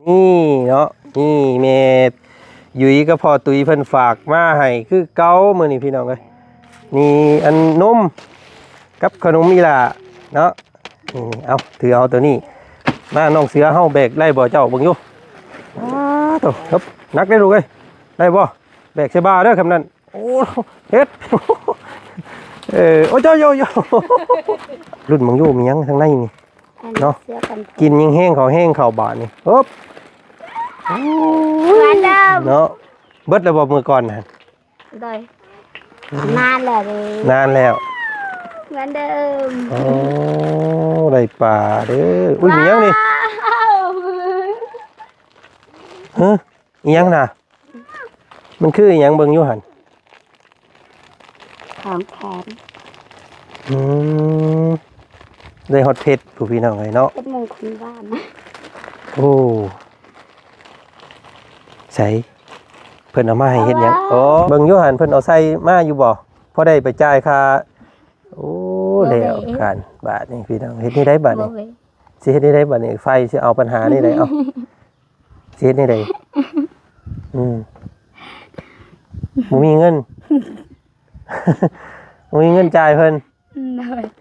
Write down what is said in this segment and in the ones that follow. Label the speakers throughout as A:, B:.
A: นี่เนาะนี่แม่ยุ้ยก็พอตุยเพิ่นฝากมาให้คือเก้ามื้อนี้พี่น้องเอ้ยนี่อันนมกับขนมอีหล่าเนาะนี่เอาถือเอาตัวนี้มาน้องเสือเฮาแบกได้บ่เจ้าเบิ่งอยู่โตครับนักได้ลูกเอ้ยได้บ่แบกใส่บ่าเด้อคำนั้นโอ้เฮ็ดโอ้เจ้าโยรุ่นมึงอยู่มีหยังทางในนี่เนาะกินยังแห้งเขาแห้งเขาบาดนี่ฮึบเนาะเบิดแล้วบ่มือก่อนน่ะ
B: ได้นานแล้ว
A: นานแล้ว
B: เหมือนเดิม
A: โอ้ได้ปลาเด้ออุ้ยมีหยังนี่ฮะอีหยังน่ะมันคืออีหยังเบิ่งอยู่หั่น
B: ของแถม
A: ได้ฮอตเพชรผู้พี่น้องไงเนาะ
B: เป็นมงคลบ้านนะ
A: โอ้ใส่เพิ่นเอามาให้เฮ็ดหยังอ๋อเบิ่งอยู่หั่นเพิ่นเอาใส่มาอยู่บ่พอได้ไปจ่ายค่าโอ้แล้วกันบาทนี่พี่น้องเฮ็ดนี่ได้บาทนี่สิเฮ็ดนี่ได้บาทนี่ไฟสิเอาปัญหานี่ได้เอาสิเฮ็ดนี่ได้บ่มีเงินบ่มีเงินจ่ายเพิ่น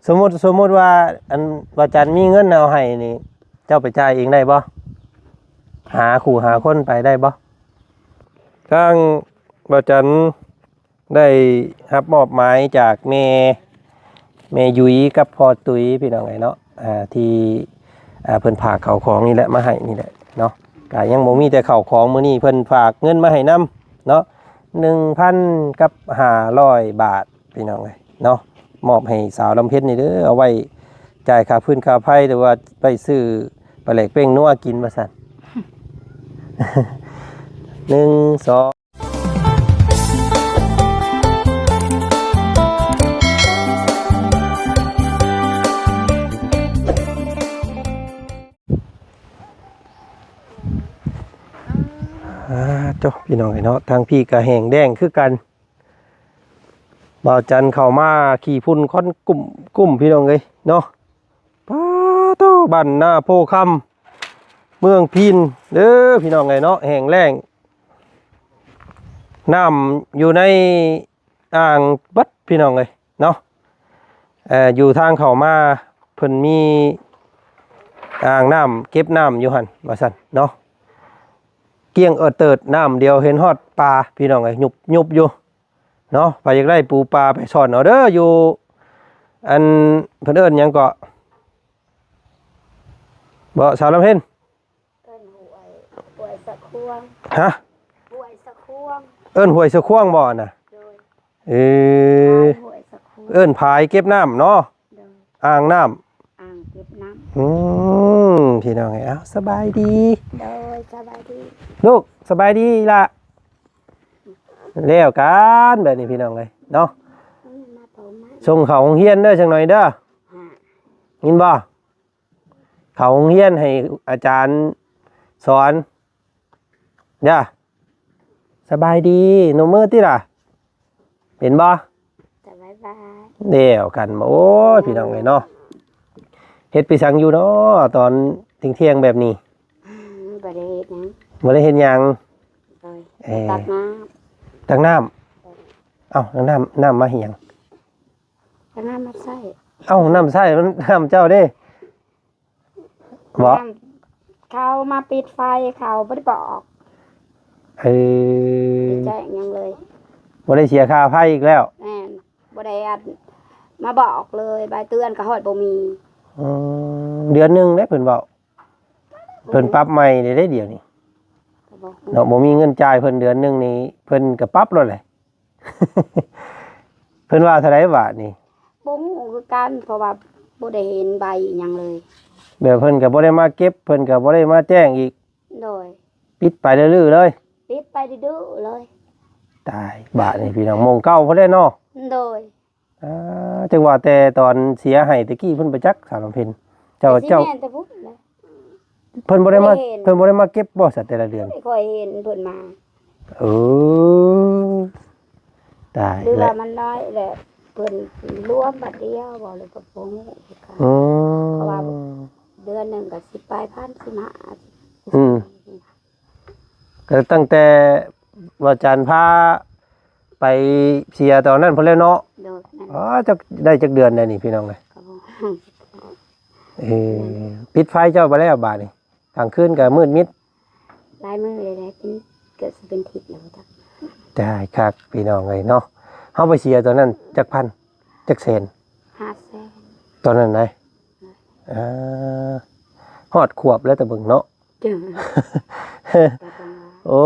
A: สมมุติว่าอันว่าจันมีเงินเอาให้นี่เจ้าไปจ่ายเองได้บ่หาคู่หาคนไปได้บ่ทางบ่จันได้รับมอบหมายจากแม่ยุ้ยกับพ่อตุ้ยพี่น้องไงเนาะที่เพิ่นฝากข้าวของนี่แหละมาให้นี่แหละเนาะก็ยังบ่มีแต่ข้าวของมื้อนี้เพิ่นฝากเงินมาให้นำเนาะ 1,000 กับ500 บาทพี่น้องเอ้ยเนาะมอบให้สาวลำเพ็ญนี่เด้อเอาไว้จ่ายค่าพื้นค่าไฟหรือว่าไปซื้อปลาแหลกเป้งนัวกินว่าซั่น 1 2จ้าพี่น้องไอ้เนาะทางพี่กระแหงแดงคือกันบ่าวจันเข้ามาขี่พุ่นค่อนกุ้มพี่น้องเลยเนาะป้าโตบ้านนาโพคำเมืองพินเด้อพี่น้องไงเนาะแหงแรงน้ำอยู่ในอ่างบัดพี่น้องเลยเนาะอยู่ทางเข้ามาเพิ่นมีอ่างน้ำเก็บน้ำอยู่หั่นว่าซั่นเนาะเกี้ยงเติดน้ำเดียวเห็นฮอดปลาพี่น้องไงหยุบอยู่เนาะไปอยากได้ปูปลาไปสอนเอาเด้ออยู่อันเพิ่นเอิ้นหยังเกาะบ่สาวลำเพ็ญ
B: เอิ้นหวยสะควง
A: ฮะ
B: หวยสะควง
A: เอิ้นห้วยสะควงบ่น่ะเอิ้นผายเก็บน้ำเนาะอ่างน้ำ
B: อ่างเก็บน้
A: ำพี่น้องไงอ้าวสบายดี
B: โดยสบายดี
A: ลูกสบายดีล่ะแล้วกันแบบนี้พี่น้องเลยเนาะส่งเขาโรงเรียนเด้อจังหน่อยเด้อยินบ่เขาโรงเรียนให้อาจารย์สอนย่าสบายดีหนูมือติล่ะเห็นบ่
B: สบาย
A: เดี๋ยวกันมาโอ้ยพี่น้องเลยเนาะเฮ็ดไปสั่งอยู่เนาะตอนเที่ยงแบบนี้
B: บ่ได้เฮ็ดหยัง
A: บ่ได้เฮ็ดหยัง
B: ตัก
A: น้ำเอ้าน้ำมาเหียง
B: น้ำมาใส่
A: เอ้าน้ำใส่น้ำเจ้าเด้บ่
B: เขามาปิดไฟเขาบ่ได้บอกแจ้งยังเลย
A: บ่ได้เสียค่าไฟอีกแล้ว
B: แม่นบ่ได้มาบอกเลยใบเตือนก็ฮอดบ่มี
A: เดือนนึงได้เพิ่นเว้าเพิ่นปรับใหม่ได้เดี๋ยวนี้เนาะบ่มีเงินจ่ายเพิ่นเดือนนึงนี่เพิ่นก็ปรับแล้วแหละ เพิ่นว่าเท่าไหร่บาทนี่
B: บ่ฮู้คือกันเพราะว่าบ่ได้เห็นใบหยังเลย
A: แบบเพิ่นก็บ่ได้มาเก็บเพิ่นก็บ่ได้มาแจ้งอีก
B: โดย
A: ปิดไปดื้อๆเลย
B: ปิดไปดื้อๆเลย
A: ตายบาทนี่พี่น้องโมงเก้าพุ่นได้เนาะ
B: โดย
A: จังว่าแต่ตอนเสียให้ตะกี้เพิ่นไปจักสาวลำเพ็ญเจ้าเพิ่นบ่ได้มาเก็บบ่สัตว์แต่ละเดือน
B: ไม่ค่อยเห็นเพิ่นมา
A: ตาย
B: หรือว่ามันน้อยแหละเพิ่นรวมบัดเดียวบ่เลยก็บ่ฮู้เพราะว่าเดือนนึงก็10 ปลายพันสิมา
A: ก็ตั้งแต่ว่าจันพาไปเสียตอนนั้นพุ่นแล้วเนาะ
B: โดยนั่น
A: อ๋อจักได้จักเดือนได้นี่พี่น้องเอ้ย
B: ก็บ่
A: ปิดไฟเจ้าบ่แล้วบาดนี่กลางคืนก็มืดมิด
B: ลายมือเลยนะเป็นเกิดสิเป็นทิศแล้วจ้ะ
A: ได้ครับพี่น้องเอ้ยเนาะเฮาไปเสียตอนนั้นจักพันจักแสน
B: 500,000
A: ตอนนั้นไหนฮอดขวบแล้วแต่เบิ่งเนาะ
B: จ้ะ
A: โอ้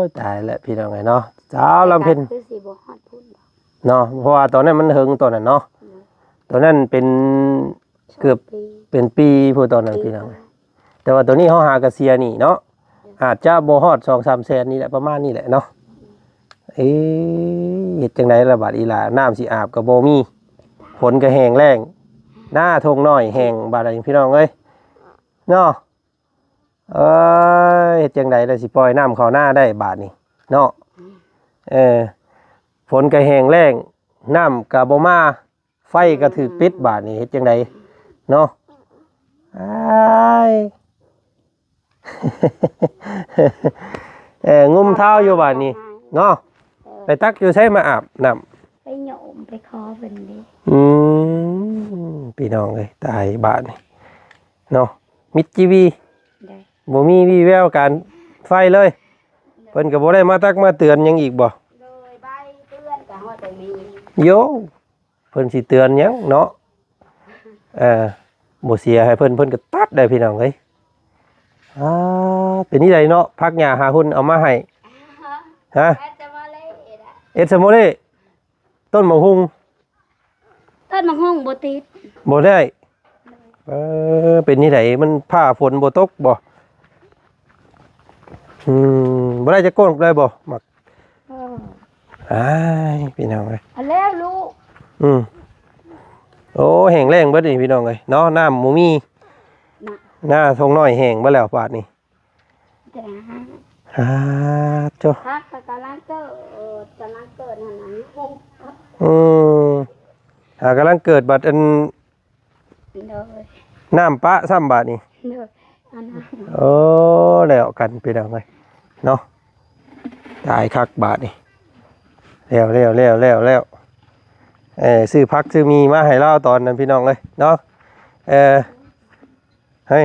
A: ยตายแล้วพี่น้องไงเนาะสาวลำเพ็ญ
B: คือสิบ่ฮอดพุ่นดอก
A: เนาะเพราะว่าตอนนั้นมันเฮิงตอนนั้นเนาะตอนนั้นเป็นเกือบ
B: ปี
A: เป็นปีผู้ตอนนั้นพี่น้องแต่ว่าตัวนี้เขาหากระเซียนี่เนาะอาจจะโบฮอด2-3 แสนนี่แหละประมาณนี้แหละเนาะเอ๊ะเฮ็ดจังไดล่ะบาดอีหล่าน้ำสิอาบก็บ่มีฝนก็แห้งแล้งหน้าทงน้อยแห้งบาดนี้พี่น้องเอ้ยเนาะเฮ็ดจังไดล่ะสิปล่อยน้ำเข้าหน้าได้บาดนี้เนาะฝนก็แห้งแล้งน้ำก็บ่มาไฟก็ถูกปิดบาดนี้เฮ็ดจังไดเนาะอ้ายงุมเท้าอยู่บาดนี้เนาะไปตักอยู่ใช้มาอาบน้ำ
B: ไปโยมไปขอเพิ่นดิ
A: พี่น้องเอ้ยตายบาดนี่เนาะมิดจีวี
B: ได้
A: บ่มีวี่แววการไฟเลยเพิ่นก็บ่ได้มาตักมาเตือนหยังอีกบ่
B: โดยใบเตือนก็ฮอดแต่มี
A: โยเพิ่นสิเตือนหยังเนาะบ่เสียให้เพิ่นก็ตัดได้พี่น้องเอ้ยเป็นนี่ไดเนาะพักหญ้าหาหุ่นเอามาให้ฮะ
B: แม่จะมาเลยนะ
A: เอสโมเล่ต้นมะฮุง
B: ต้นมะฮุ่งบ่ติด
A: บ่ได้เป็นนี่ไดมันผ้าฝนบ่ตกบ่บ่ได้จะโกนเลยบ่มักพี่น้องเอ้ย
B: เอาแล้วลูก
A: โอ้แห้งแล้งเบิดนี่พี่น้องเอ้ยเนาะน้ำหมูมี
B: น่ะ
A: หน้าทงน้อยแห้งเบ่แล้วปาดนี่
B: แต่ฮะ
A: จ้ะ
B: ฮักก็กำลังเกิดนั่นน่ะฮุ่ง
A: กำลังเกิดบัดอัน
B: โดย
A: น้ำปะซ้ำบาดนี่
B: โดยอันนั้น
A: โอ้แล้วกันพี่น้องเอ้ยเนาะตายคักบาดนี่แล้วซื้อพักซื้อมีมาให้เล่าตอนนั้นพี่น้องเลยเนาะให้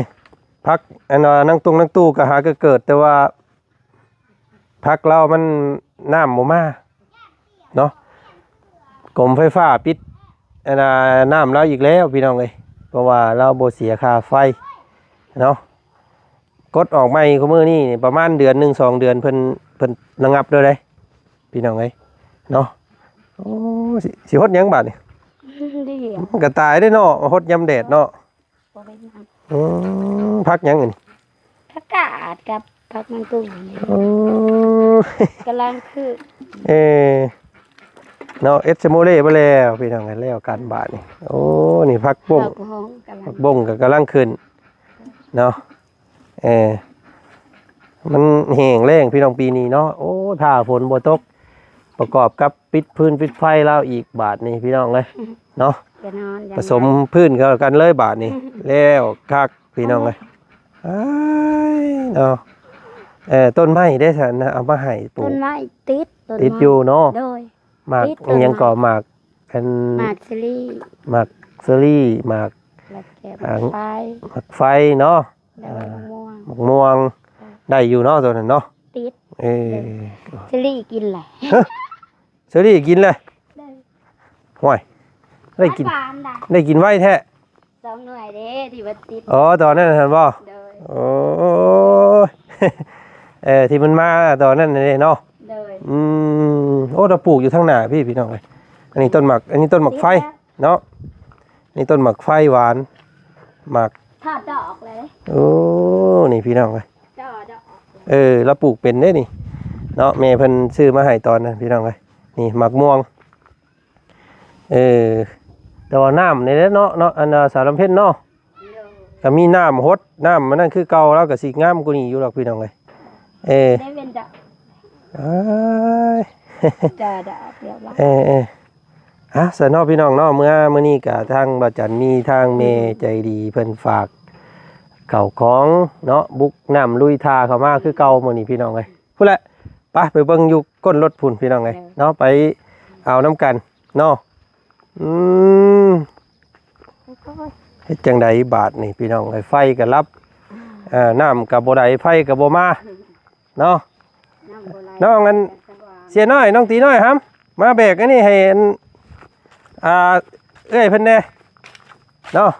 A: พักอันนั่งตู้ก็หาก็เกิดแต่ว่าพักเรามันน้ำหมูมาเนาะกรมไฟฟ้าปิดอันน้ำเราอีกแล้วพี่น้องเลยเพราะว่าเราโบเสียค่าไฟเนาะกดออกไม่ก็มือนี่ประมาณเดือน1 2 เดือนเพิ่นระงับเลยได้พี่น้องเลยเนาะโอ้สิฮดหยังบาดนี่
B: เดียว
A: มันก็ตายได้เนาะฮดยำแดดเนาะ
B: บ่ได้นำ
A: พักหยังอันนี้
B: ผักกาดกับผักมันตุ้งนี่
A: โอ้
B: กำลังคือ
A: เนาะเอสโมเล่บ่แล้วพี่น้องกันแล้วกันบาดนี่โอ้นี่พักบ่ง
B: ดอกหอมกำลั
A: พั
B: ง
A: กบ่งก็กำลังขึ้นเนาะมันแห้งแล้งพี่น้องปีนี้เนาะโอ้ถ้าฝนบ่ตกประกอบกับปิดพื้นปิดไฟแล้วอีกบาทนี่พี่น้องเลยเนาะ
B: จะนอน
A: ผสมพื้นเข้ากันเลยบาทนี่แล้วคักพี่น้องเลยอ้ายเนาะต้นไม้ได้สันนะเอามาให้ปลู
B: ต้
A: ก
B: นไม้ติดต้น
A: ติด
B: ไม้
A: อยู่เนาะ
B: โดย
A: หมาก
B: ติดต้นไม้
A: อิหยังก่อหมากกัน
B: หมากซิลี่
A: หมากเซอรี่หมาก
B: แล้วแกบ
A: อ่าง
B: ไฟ
A: หมากไฟเนาะ
B: แล้วก็ม่วง
A: หมากม่วงได้อยู่เนาะตัวนั้นเนาะ
B: ติด
A: เออ
B: ซิลี่กินแหละ
A: เซอรี่กินเลยห่วยได้กิน
B: ปานได้
A: ได้กินไว้แท้
B: สองหน่วยเด้ที่ว่าติด
A: อ๋อตอนนั้นเห็นบ่
B: โดย
A: โอ้ย ที่มันมาตอนนั้นเลยเนาะ
B: โดย
A: โอ้เราปลูกอยู่ทางหน้าพี่น้องเลยอันนี้ต้นหมักอันนี้ต้นหมักไฟเนาะนี่ต้นหมักไฟหวานหมัก
B: ทอดดอกเลย
A: โอ้นี่พี่น้องเลย
B: ดอกดอก
A: เราปลูกเป็นได้นี่เนาะแม่เพิ่นซื้อมาให้ตอนนั้นพี่น้องเลยนี่หมักม่วงแต่ว่าน้ำในนั้นเนาะอันสารลำเพ็ญเนาะ
B: โดย
A: ก็มีน้ำฮดน้ำมันนั่นคือเก่าแล้วก็สีงามกว่านี้อยู่หรอกพี่น้องเลย
B: ได้เป็นดอก
A: อ้าย
B: จะดอกเดียวละ
A: สนอพี่น้องเนาะเมื่อนี้ก็ทางบ่จันมีทางเมใจดีเพิ่นฝากเก่าของเนาะบุกน้ำลุยทาเข้ามาคือเก่ามื้อนี้พี่น้องเลย พูดแหละไปเบิ่งอยู่ก้นรถพุ่นพี่น้องเอ้ยเนาะไปเอาน้ำกันเนาะเฮ็ดจังใดบาทนี่พี่น้องเอ้ยไฟก็รับน้ำก็บ่ได้ไฟก็บ่มาเนาะน้องอันเสียน้อยน้องตีน้อยครับมาแบกอันนี้ให้เอ้ยเพิ่นแน่เนาะ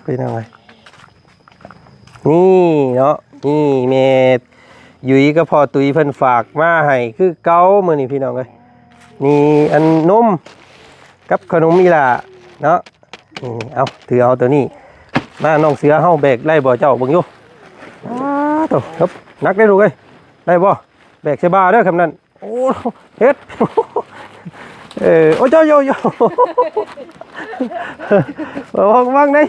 A: พี่น้องเอ้ยนี่เนาะนี่เมดยุ้ยก็พอตุยเพิ่นฝากมาให้คือเก้ามื้อนี้พี่น้องเอ้ยนี่อันนมกับขนมอีหล่าเนาะนี่เอาถือเอาตัวนี้มาน้องเสือเฮาแบกได้บ่เจ้าเบิ่งอยู่โตครับนักได้ลูกเอ้ยได้บ่แบกใส่บ่าเด้อคำนั้นโอ้เฮ็ดโอ้โยว่างได้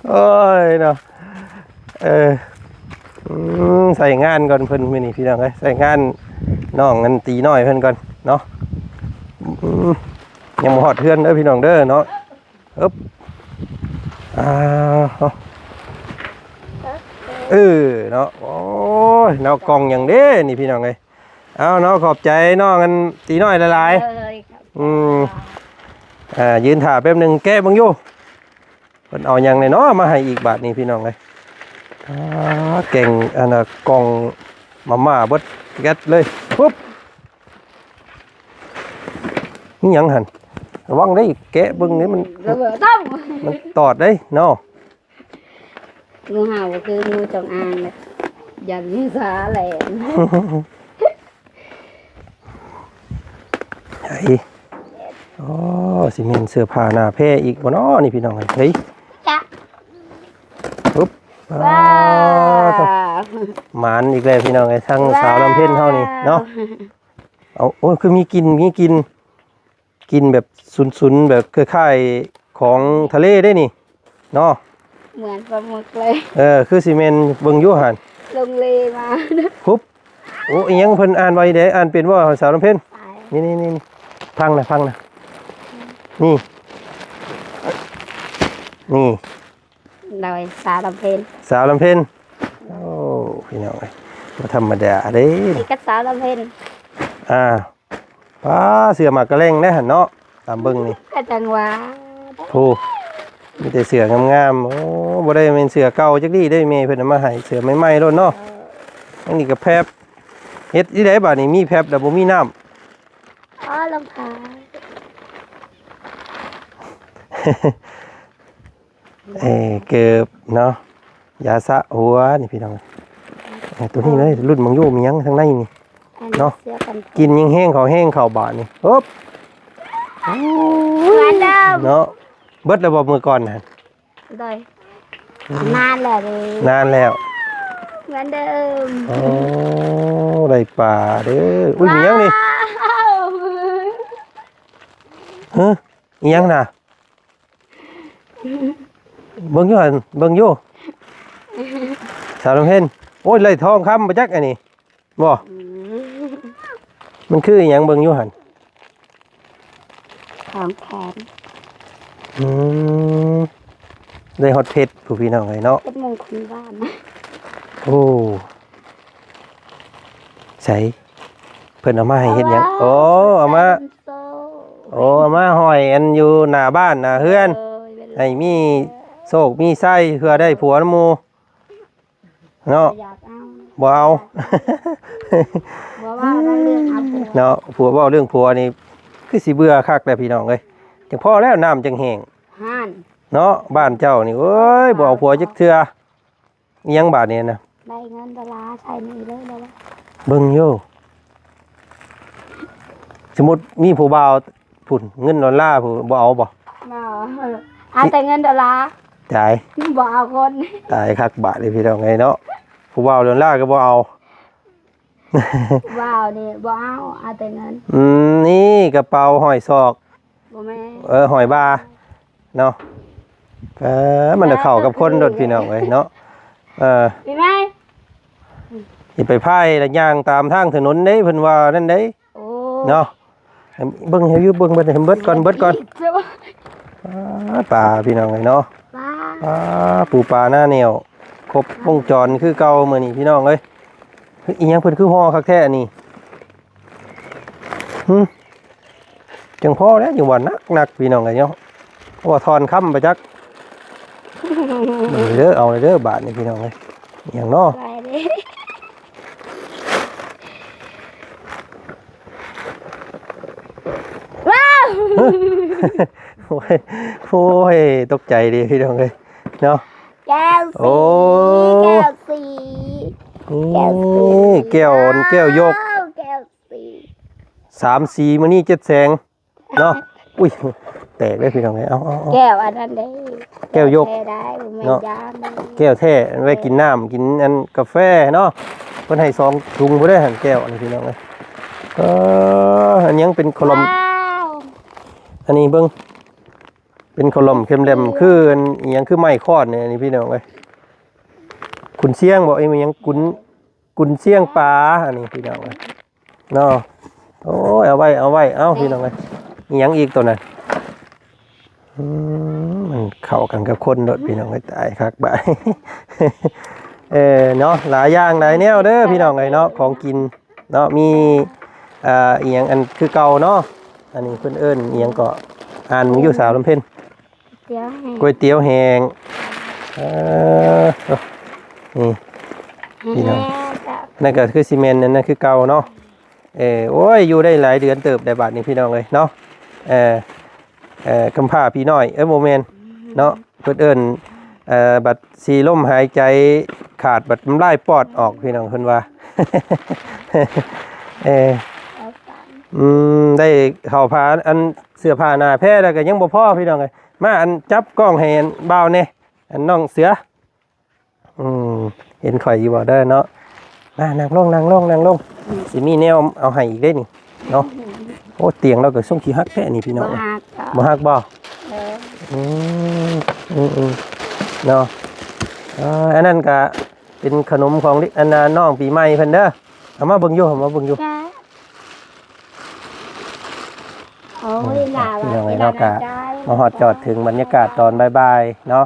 A: โอ้ยเนาะใส่งานก่อนเพิ่นมื้อนี้พี่น้องเอ้ยใส่งานน้องกันตีน้อยเพิ่นก่อนเนาะยังบ่ฮอดเฮือนเด้อพี่น้องเด้อเนาะอึ๊บเนาะโอ้ยเนาะกล่องอย่างเด้นี่พี่น้องเอ้ยเอาเนาะขอบใจน้องกันตีน้อยหลายๆยืนถ่าแป๊บนึงแก้บังอยู่เพิ่นเอาอย่างเนาะมาให้อีกบาทนี้พี่น้องเอ้ยเก่งอันน่ะกล่องมาม่าเบิดแก๊สเลยปุ๊บนี่หยังหั่นระวังได้แกะเบิ่งนี่มันตอดได้เนาะ
B: งูเห่าคืองูจงอางเลยยันมีสาแหลม
A: ไอ้สิเมนเสื้อผ้าหน้าแพร่อีกบ่เนาะนี่พี่น้องเฮ้ย
B: จ้ะ
A: ปุ๊บหมานอีกแล้วพี่น้องไอ้ทั้งสาวลำเพ็ญเฮานี่เนาะเอาโอ้ยคือมีกินแบบสุนๆแบบคล้ายๆของทะเลได้นี่เนาะ
B: เหมือนปลาหมึกเลย
A: คือซีเมนต์เบิ่งอยู่หั่น
B: ลงเลมา
A: ปุ๊บโอ้อีหยังเพิ่นอ่านไว้เด้อ่านเป็นบ่สาวลำเพ็ญนี่ฟังนะนี่
B: โดยสาวลำเพ็ญ
A: โอ้พี่น้องเอ้ยบ่ธรรมดาเด้
B: นี่ก็สาวลำเพ็ญ
A: ป้าเสือหมากกระเล่งได้หั่นเนาะตามเบิ่งนี่
B: ก็จังหวะ
A: โอ้มีแต่เสืองามๆโอ้บ่ได้เป็นเสือเก่าจักดีได้แม่เพิ่นเอามาให้เสือใหม่ๆโลดเนาะอันนี้ก็แพบเฮ็ดอีไดบัดนี้มีแพบแต่บ่มีน้ำ
B: ลำพา
A: เกือบเนาะยาสะหัวนี่พี่น้องตัวนี้เลยรุ่นมังโยมียังทางในนี่เนาะกินยังแห้งเขาบาดนี่ปุ๊บเนาะเบิดระบบมือก่อนนะ
B: ได้นานแล้ว
A: เหมือนเดิ
B: ม
A: โอ้ได้ป่าเด้ออุ้ยมียังนี่มียังน่ะเบิ่งอยู่สาวลำเพ็ญโอ้ยเลยทองคำมาจักอันนี้บ่มันคืออีหยังเบิ่งอยู่หั่น
B: ของแขน
A: ได้ฮอตเพชรผู้พี่น้องไงเนาะ
B: เป็นมงคลบ้าน
A: โอ้ใส่เพิ่นเอามาให้เฮ็ดหยังเอามาห้อยอันอยู่หน้าบ้านหน้าเฮือนให้มีโชคมีไส้เพื่อได้ผัวนำหมู่เนาะบ่เอาเนาะผัวเว้าเรื่องผัวนี่คือสิเบื่อคักแล้วพี่น้องเอ้ยจังพอแล้วน้ำจังแห้งเนาะบ้านเจ้านี่เอ้ยบ่เอาผัวจักเทื่ออีหยังบาดนี้นะ
B: ได้เงินดอลลาร์ใช้นี่เลยแล้ว
A: เบิ่งอยู่สมมุติมีผู้บ่าวพุ่นเงินดอลลาร์ผู้บ่เอาบ่
B: เอาแต่เงินดอลลาร์
A: จ่าย
B: บ่เอาคน
A: ตายคักบาทเลยพี่น้องไงเนาะผู้บ่าวดอลลาร์ก็บ่เอา
B: บ่าวนี่บ่เอาแต่เงิน
A: นี่กระเป๋าห้อยศอก
B: บ่แม่
A: ห้อยบาเนาะมันจะเข้ากับคนโดดพี่น้องไว้เนาะ
B: พี่แม่
A: อย่าไปพายละย่างตามทางถนนเด้เพิ่นว่านั่นเด้เนาะเบิ่งให้อยู่เบิ่งเบิดก่อนป่าพี่น้องไงเนาะปูปลาหน้าแนว ครบวงจรคือเก่ามื้อนี้พี่น้องเอ้ยอีหยังเพิ่นคือฮ้อคักแท้อันนี้จังพอแล้วจังว่านักพี่น้องเอ้ยเนาะว่าทอนค้ำไปจักเด้อเอาเลยเด้อบาทนี่พี่น้องเอ้ยอีหยังเนาะ
B: ไปเลย
A: โอ้ยตกใจดิพี่น้องเอ้ยเนาะ
B: แก้ว
A: โอ้
B: สีแก้วสี
A: นี่แก้วยก
B: แก้วสี
A: 3สีมื้อนี้7แสงเนาะอุ้ยแตกเลยพี่น้องเอ้ยเอา
B: แก้วอันนั้นได้
A: แก้วยก
B: แท้ได้บ่แม่น
A: เนาะ
B: ยามเลย
A: แก้วแท้ไว้กินน้ำกินอันกาแฟเนาะเพิ่นให้2ถุงบ่ได้หั่นแก้วอันนี้พี่น้องเอ้ยอันยังเป็นขลม
B: ว้าว
A: อันนี้เบิ่งเป็นขลมเข้มแหลมคืออันอีหยังคือไม้คอดเนี่ยอันนี้พี่น้องเอ้ยขุนเชียงบ่ไอ้มันยังกุนเชียงปลาอันนี้พี่น้องเอ้ยเนาะโอ้ยเอาไว้เอ้าพี่น้องเอ้ยอีหยังอีกตัวนั้นมันเข้ากันกับคนโดดพี่น้องเอ้ยตายคักบาด เนาะหลายอย่างหลายแนวเด้อพี่น้องเอ้ยเนาะของกินเนาะมีอีหยังอันคือเก่าเนาะอันนี้เพิ่นเอิ้นอีหยังก็อ่านมึงอยู่สาวลำเพ็ญ
B: เดี๋ยวให้
A: ก๋วยเตี๋ยวแห้งนี่พี่น้องนั่นก็คือซีเมนต์นั่นนะคือเก่าเนาะโอ้ยอยู่ได้หลายเดือนเติบได้บาทนี่พี่น้องเลยเนาะกำพร้าพี่น้อยโมเมนเนาะเพิ่นเอิ้นบัดสีลมหายใจขาดบัดน้ำลายปอดออกพี่น้องเพิ่นว่า ได้เข้าผ้าอันเสื้อผ้าหน้าแพ้แล้วก็ยังบ่พอพี่น้องเลยมาอันจับกล้องให้อันบ่าวเนี่ยอันน้องเสือเห็นข่อยอยู่บ่ได้เนาะนั่งลงสิมีแนวเอาให้อีกได้นี่เนาะโอ้เตียงเราก็ส่งขี้ฮักแท้นี่พี่น้องบ่ฮักบ่เนาะอันนั้นก็เป็นขนมของอันน้องปีใหม่เพิ่นเด้อเอามาเบิ่งอยู่
B: โอ้ยหลาว
A: พี่น้องเนาะก็มาฮอดจอดถึงบรรยากาศตอนบ่ายๆเนาะ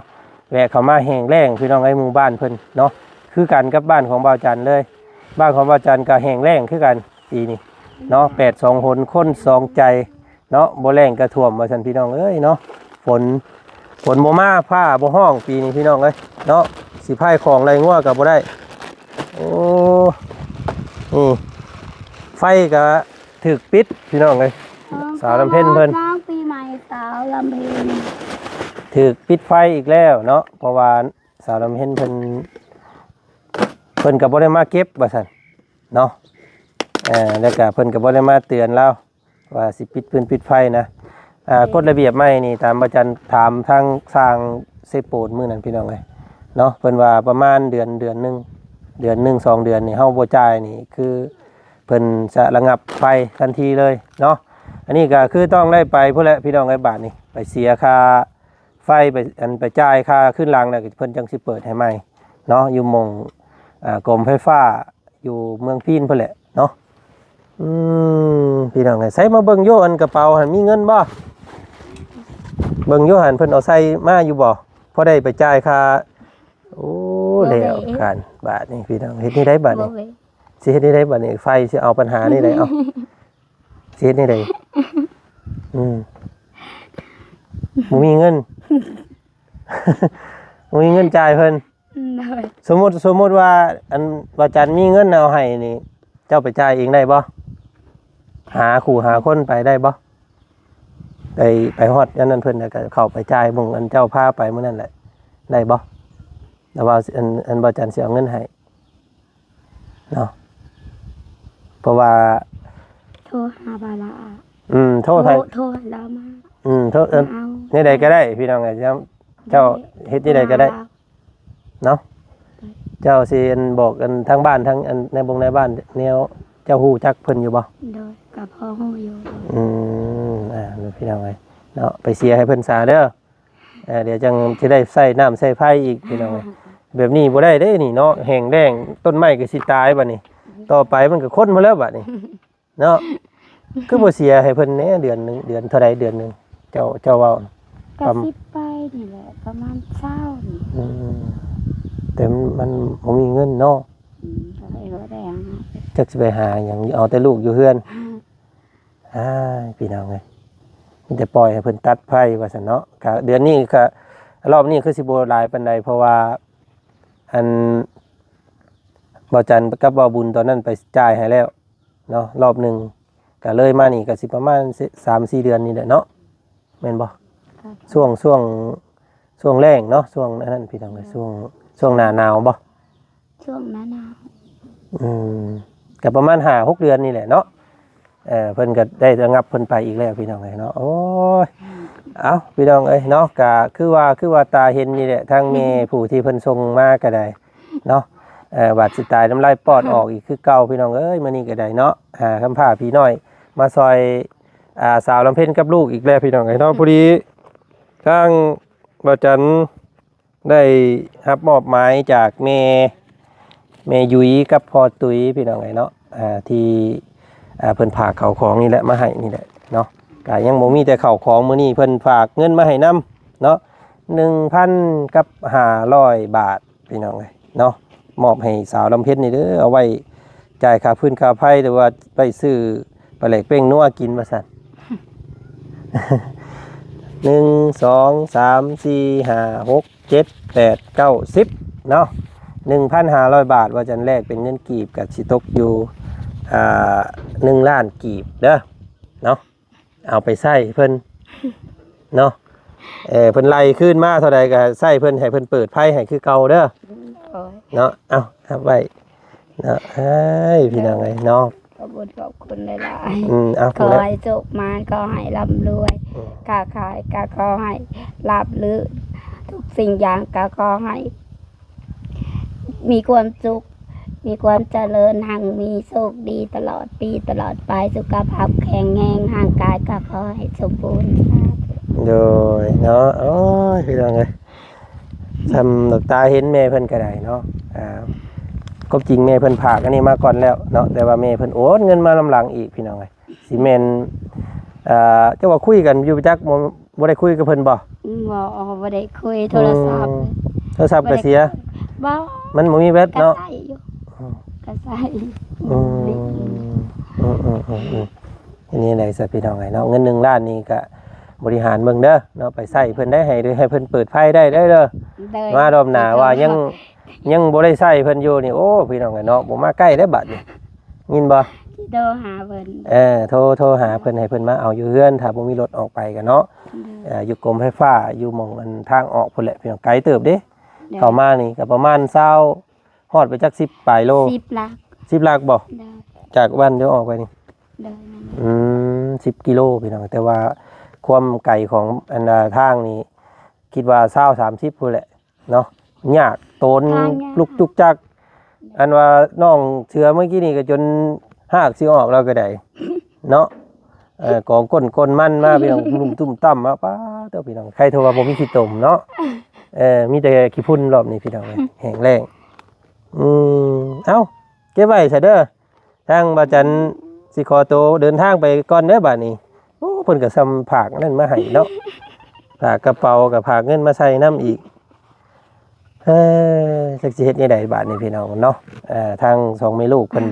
A: แวะเข้ามาแห้งแล้งพี่น้องไอ้หมู่บ้านเพิ่นเนาะคือกันกับบ้านของบ่าวจันเลยบ้านของบ่าวจันก็แห้งแล้งคือกันปีนี้เนาะ8-2 หนคน2ใจเนาะบ่แล้งก็ท่วมว่าซั่นพี่น้องเอ้ยเนาะฝนบ่มาฟ้าบ่ห้องปีนี้พี่น้องเอ้ยเนาะสิพายของไรงัวก็บ่ได้โอ้นี่ไฟก็ถูกปิดพี่น้องเอ้ยสาวลำเพ็ญเพิ่น
B: น้องปีใหม่สาวลำเพ็ญ
A: ถูกปิดไฟอีกแล้วเนาะเพราะว่าสาวลำเพ็ญเพิ่นก็บ่ได้มาเก็บว่าซั่นเนาะแล้วก็เพิ่นก็บ่ได้มาเตือนเราว่าสิปิดพื้นปิดไฟนะกฎระเบียบใหม่นี่ตามอาจารย์ถามทางสร้างเซโปนมื้อนั้นพี่น้องเอ้ยเนาะเพิ่นว่าประมาณเดือนหนึง2 เดือนนี่เฮาบ่จ่ายนี่คือเพิ่นจะระงับไฟทันทีเลยเนาะอันนี้ก็คือต้องได้ไปพุ่นแหละพี่น้องไอ้บาทนี่ไปเสียค่าไฟไปจ่ายค่าขึ้นรางแล้วเพิ่นจังสิเปิดให้ใหม่เนาะอยู่หม่องกรมไฟฟ้าอยู่เมืองพีนพุ่นแหละเนาะพี่น้องไอ้ใส่มาเบิ่งโยอันกระเป๋าหั่นมีเงินบ่เบิ่งโยหันเพิ่นเอาใส่มาอยู่บ่พอได้ไปจ่ายค่าโอ้แล้วกันบาทนี่พี่น้องเฮ็ดนี่ได้บาทนี่สิเฮ็ดนี่ได้บาทนี่ไฟสิเอาปัญหานี่ได้เอาสิเฮ็ดนี่ได้บ่มีเงิน บ่มีเงินจ่ายเพิ่นสมมุติว่าอันว่าจันมีเงินเอาให้นี่เจ้าไปจ่ายเองได้บ่หาคนไปได้บ่ไปฮอดอันนั้นเพิ่นก็เข้าไปจ่ายบ่งอันเจ้าพาไปมื้อนั้นแหละได้บ่แต่ว่าอันบ่จันสิเอาเงินให้เนาะเพราะว่า
B: โทรหาบาลา
A: โทษให้
B: โทรลามา
A: โทษนี่ใดก็ได้พี่น้องไงเจ้าเฮ็ดนี่ใดก็ได้เนาะเจ้าสิบอกกันทั้งบ้านทั้งอันในบ้านแนวเจ้าฮู้จักเพิ่นอยู่บ่
B: โดยกับพ่อฮู้อยู่
A: พี่น้องไงเนาะไปเสียให้เพิ่นซาเด้อเดี๋ยวจังสิได้ใส่น้ำใส่ไฟอีกพี่น้องไงแบบนี้บ่ได้เด้นี่เนาะแห้งแล้งต้นไม้ก็สิตายบัดนี้ต่อไปมันก็คนมาแล้วบัดนี้เนาะคือบ่เสียให้เพิ่นแหน่เดือนนึงเดือนเท่าใดเดือนนึงเจ้าเว้า
B: ก็สิไปนี่แหละประมาณ20นี่
A: แต่มันบ่มีเงินเนาะ
B: ก็เลยบ่ได้หา
A: จักสิไปหาหยังเอาแต่ลูกอยู่เฮือนพี่น้องเอ้ยมีแต่ปล่อยให้เพิ่นตัดไผ่ว่าซั่นเนาะก็เดือนนี้ก็รอบนี้คือสิบ่หลายปานใดเพราะว่าอันบ่จันทร์กับบ่บุญตอนนั้นไปจ่ายให้แล้วเนาะรอบหนึงก็เลยมานี่ก็สิประมาณ 3-4 เดือนนี่แหละเนาะแม่นบ่ช่วงแล้งเนาะช่วงนั้นพี่น้องเอ้ยช่วงหน้าหนาวบ่
B: ช่วงหนาว
A: ก็ประมาณ5-6 เดือนนี่แหละเนาะเพิ่นก็ได้ระงับเพิ่นไปอีกแล้วพี่น้องเอ้ยเนาะโอ้ยเอ้าพี่น้องเอ้ยเนาะก็คือว่าตาเห็นนี่แหละทางแม่ผู้ที่เพิ่นส่งมาก็ได้เนาะบาดสิตายน้ำลายปอดออกอีกคือเก่าพี่น้องเอ้ยมื้อนี้ก็ได้เนาะคำพาพี่น้อยมาซอยสาวลำเพ็ญกับลูกอีกแล้วพี่น้องเอ้ยเนาะพอดีทางบ่าวจันได้รับมอบหมายจากแม่ยุ้ยกับพ่อตุ้ยพี่น้องเอ้ยเนาะที่เพิ่นฝากข้าวของนี่แหละมาให้นี่แหละเนาะก็ยังบ่มีแต่ข้าวของมื้อนี้เพิ่นฝากเงินมาให้นํเนาะ 1,500 บาทพี่น้องเอ้ยเนาะมอบให้สาวลำเพ็ญนี่เด้อเอาไว้จ่ายค่าพื้นค่าไฟหรือว่าไปซื้อปลาแหลกเป้งนัวกินว่าซั่น 1 2 3 4 5 6 7 8 9 10เนาะ 1,500 บาทว่าจันแรกเป็นเงินกีบกับสิตกอยู่1 ล้านกีบเด้อเนาะเอาไปใช้เพิ่นเนาะเพิ่นไล่ขึ้นมาเท่าใดก็ใช้เพิ่นให้เพิ่นเปิดไพ่ให้คือเก่าเด้อ
B: โอ้ย
A: เนาะเอาครับไว้เนาะเอ้ยพี่น้องเอ้ยเนาะ
B: ขอบคุณขอบคุณหลาย
A: เอา
B: ๆขอให้สุขมาขอให้ร่ำรวยค้าขายก็ขอให้ราบรื่นทุกสิ่งอย่างก็ขอให้มีความสุขมีความเจริญหังมีโชคดีตลอดปีตลอดไปสุขภาพแข็งแรงร่างกายก็ขอให้สมบูรณ์
A: โดยเนาะโอ้ยพี่น้องเอ้ยทำดอกตาเห็นแม่เพิ่นก็ได้เนาะก็จริงแม่เพิ่นฝากอันนี้มาก่อนแล้วเนาะแต่ว่าแม่เพิ่นโอนเงินมาลำหลังอีกพี่น้องเอ้ยสิแม่นเจ้าว่าคุยกันอยู่จักบ่ได้คุยกับเพิ่นบ่
B: บ่ได้คุยโทรศัพท์
A: โทรศัพท์ก็เสีย
B: บ่
A: มันบ่มีแบต
B: ก็
A: เนาะ
B: ใส่อยู่ก็ใส่
A: อันนี้ได้สัพี่น้องไงเนาะเงิน1 ล้านนี่ก็บริหารเบิ่งเด้อเนาะไปใช้เพิ่นได้ให้ให้เพิ่นเปิดไฟได้เด้อมารอบหน้าว่ายังบ่ได้ใช้เพิ่นอยู่นี่โอ้พี่น้องไงเนาะบ่มาใกล้ได้บัดนี่ยินบ่
B: โทรหาเพิ่น
A: โทรหาเพิ่นให้เพิ่นมาเอาอยู่เฮือนถ้าบ่มีรถออกไปกันเนาะอยู่กรมไฟฟ้าอยู่หม่องอันทางออกพุ่นแหละพี่น้องไกลเติบเด้เข้ามานี่ก็ประมาณ20ฮอดไปจัก10ปลายโล
B: 10 ลัก
A: 10 ลักบ่จากบ้านเดี๋ยวออกไปนี่
B: เดิน
A: 10 กิโลพี่น้องแต่ว่าความไกลของอันทางนี้คิดว่า20-30พุ่นแหละเนาะยากโตนลุกจุกจักอันว่าน้องเชือเมื่อกี้นี่ก็จนหากสิออกแล้วก็ได้เนาะกองก้นมันมาพี่น้องนุ่มตุ้มต่ำมาป้าเต้าพี่น้องใครโทรว่าบ่มีขี้ตมเนาะมีแต่ขี้พุ่นรอบนี้พี่น้องแห้งแล้งเอ้าเก็บไว้ซะเด้อทางบ่จันสิขอตัวเดินทางไปก่อนเด้อบัดนี้โอ้เพิ่นก็ซ้ำผากนั่นมาให้เนาะผากกระเป๋ากับผากเงินมาใส่น้ำอีกจักสิเฮ็ดจังได๋บาดนี้พี่น้องเนาะทางสองแม่ลูกเพิ่น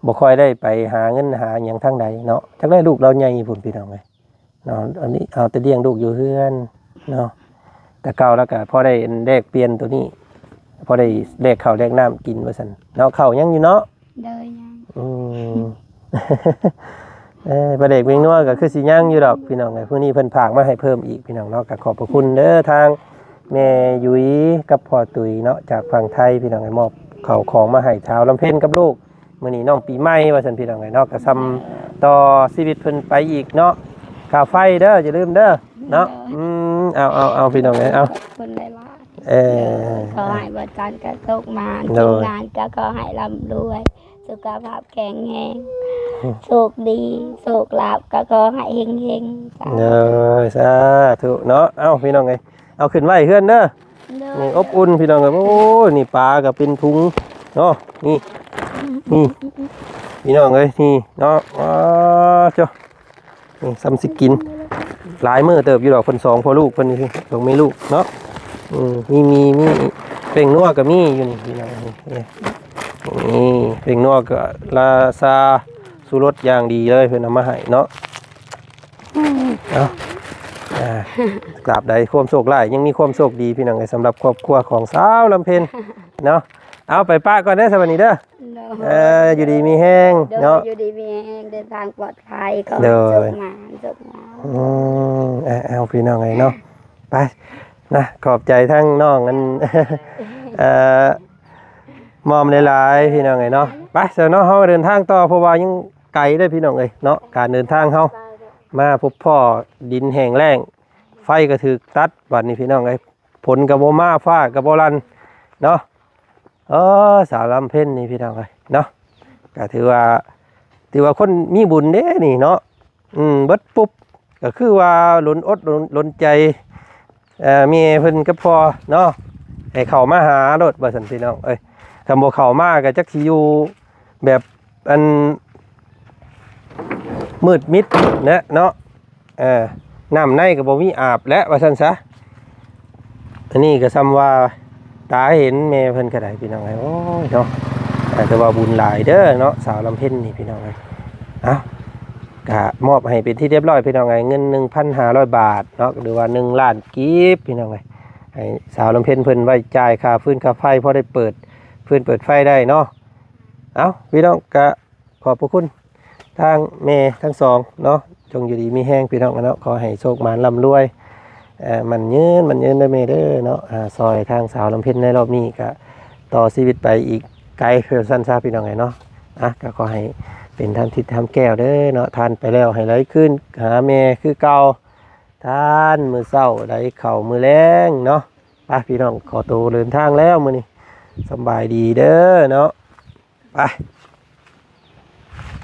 A: บ่ค่อยได้ไปหาเงินหาหยังทางใดเนาะจักได้ลูกเราใหญ่พุ่นพี่น้องเอ้ยเนาะอันนี้เอาแต่เลี้ยงลูกอยู่เฮือนเนาะแต่เก่าแล้วก็พอได้แลกเปลี่ยนตัวนี้พอได้แลกข้าวแลกน้ำกินว่าซั่นเนาะข้าวยังอยู่เนาะ
B: เดินยัง
A: ประเด็กเวียงนัวก็คือสิย่างอยู่ดอกพี่น้องไงพวกนี้เพิ่นฝากมาให้เพิ่มอีกพี่น้องเนาะก็ขอบพระคุณเด้อทางแม่ยุ้ยกับพ่อตุ๋ยเนาะจากฝั่งไทยพี่น้องไงมอบข้าวของมาให้ชาวลำเพ็ญกับลูกมื้อนี้น้องปีใหม่ว่าซั่นพี่น้องไงเนาะก็ซ้ำต่อชีวิตเพิ่นไปอีกเนาะค่าไฟเด้ออย่าลืมเด้อเนาะเอาพี่น้องไงเอา
B: คนหลายๆขอให้บ่จันก็ตกมาทำงานก็ขอให้ร่ำรวยสุขภาพแข็งแรงโชคดีโชคลาภก็ขอให้เฮงๆ
A: สาธุเนาะเอาพี่น้องไงเอาขึ้นไว้เฮือนเด้อนี่อบอุ่นพี่น้องไงโอ้นี่ปลาก็เป็นถุงเนาะนี่พี่น้องเอ้ยนี่เนาะเจ้านี่ซ้ำสิกินหลายมื้อเติบอยู่ดอกเพิ่น2พ่อลูกเพิ่นนี่ต้องมีลูกเนาะมี เป่งนัวก็มีอยู่นี่พี่น้องนี่เป่งนัวก็ลาซาสุรสอย่างดีเลยเพิ่นเอามาให้เนาะเอากราบใดความโชคร้ายยังมีความโชคดีพี่น้องสำหรับครอบครัวของสาวลำเพ็ญเนาะเอาไปป้าก่อนเด้อสวัสดีเด้ออยู่ดีมีแห้งเนาะ
B: อยู่ดีมีแห้งเดินทางปลอดภัยก็จบมา
A: เอาพี่น้องไงเนาะไปนะขอบใจทั้งน้องกันมอมหลายๆพี่น้องไงเนาะไปเดี๋ยวเนาะเฮาเดินทางต่อเพราะว่ายังไกลได้พี่น้องเอ้ยเนาะการเดินทางเฮามาพบพ่อดินแห้งแล้งไฟก็ถูกตัดบัดนี้พี่น้องเอ้ยผลก็บ่มาฟ้าก็บ่รันเนาะสาวลำเพ็ญนี่พี่น้องเอ้ยเนาะก็ถือว่าคนมีบุญเด้นี่เนาะเบิดปุ๊บก็คือว่าหล้นอดหล้นใจมีเพิ่นก็พอเนาะให้เข้ามาหารถบ่ซั่นพี่น้องเอ้ยคำบ่เข้ามาก็จักสิอยู่แบบอันมืดมิดนะเนาะน้ำในก็บ่มีอาบและว่าซั่นซะอันนี้ก็ซ้ำว่าตาเห็นแม่เพิ่นก็ได้พี่น้องเอ้ยโอ้ยเนาะแต่ว่าบุญหลายเด้อเนาะสาวลำเพ็ญนี่พี่น้องเอ้ยก็มอบให้เป็นที่เรียบร้อยพี่น้องเอ้ยเงิน 1,500 บาทเนาะหรือว่า1ล้านกีบพี่น้องเอ้ยให้สาวลำเพ็ญเพิ่นไว้จ่ายค่าฟืนค่าไฟพอได้เปิดฟืนเปิดไฟได้เนาะพี่น้องก็ขอบพระคุณทางแม่ทั้งสองเนาะจงอยู่ดีมีแห้งพี่น้องเนาะขอให้โชคหมานร่ำรวยมันยืนได้แม่เด้อเนาะซอยทางสาวลำเพ็ญในรอบนี้ก็ต่อชีวิตไปอีกไกลเพื่อสั้นซาพี่น้องไงเนาะก็ขอให้เป็นทำทิศทำแก้วเด้อเนาะทานไปแล้วให้ไหลขึ้นหาแม่คือเก่าทานมือเศร้าไหลเข่ามือแรงเนาะพี่น้องขอตัวเดินทางแล้วมื้อนี้สบายดีเด้อเนาะไป